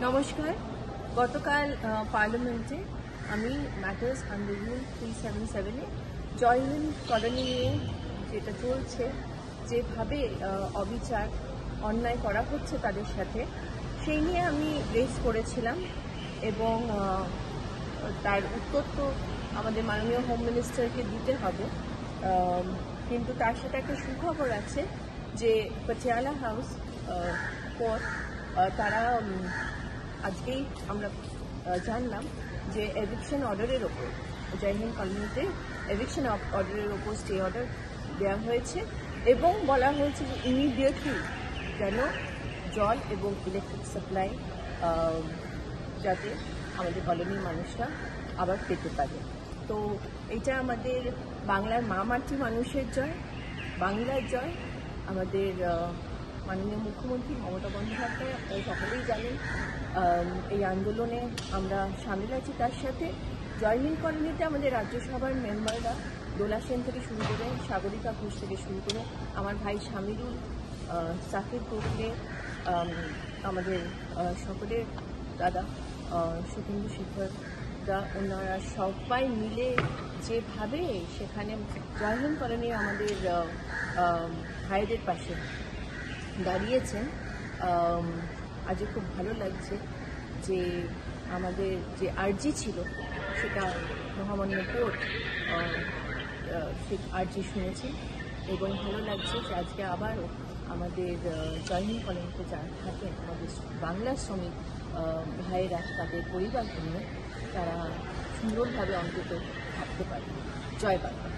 নমস্কার। গতকাল পার্লামেন্টে আমি ম্যাটার্স আন্ডার রুল 377-এ জয় হিন্দ কলোনি নিয়ে যেটা চলছে, যেভাবে অবিচার অন্যায় করা হচ্ছে তাদের সাথে, সেই নিয়ে আমি রেজ করেছিলাম এবং তার উত্তর তো আমাদের মাননীয় হোম মিনিস্টারকে দিতে হবে। কিন্তু তার সাথে একটা সুখবর আছে যে পাটিয়ালা হাউস কোর্ট তারা আজকেই আমরা জানলাম যে এভিকশন অর্ডারের ওপর জয় হিন্দ কলোনিতে এভিকশন অর্ডারের ওপর স্টে অর্ডার দেওয়া হয়েছে এবং বলা হয়েছে যে ইমিডিয়েটলি যেন জল এবং ইলেকট্রিক সাপ্লাই যাতে আমাদের কলোনির মানুষরা আবার পেতে পারে। তো এটা আমাদের বাংলার মাটি মানুষের জয়, বাংলার জয়। আমাদের মাননীয় মুখ্যমন্ত্রী মমতা বন্দ্যোপাধ্যায় সকলেই জানেন এই আন্দোলনে আমরা সামিল আছি। তার সাথে জয় হিন্দ কলোনিতে আমাদের রাজ্যসভার মেম্বাররা দোলা সেন থেকে শুরু করে সাগরিকা ঘোষ থেকে শুরু করে আমার ভাই শামিরুল, সাকিব গোখলে, আমাদের সকলের দাদা সুকেন্দু শেখর দা, ওনারা সবাই মিলে যেভাবে সেখানে জয় হিন্দ কলোনি আমাদের ভাইদের পাশে দাঁড়িয়েছেন, আজকে খুব ভালো লাগছে যে আমাদের যে আর্জি ছিল সেটা মহামান্য কোর্ট সে আর্জি শুনেছে এবং ভালো লাগছে যে আজকে আবারও আমাদের জয় হিন্দ কলোনিতে যারা থাকেন আমাদের বাংলা শ্রমিক ভাইয়েরা তাদের পরিবারকে নিয়ে তারা সুন্দরভাবে অন্তত থাকতে পারে। জয় বাংলা।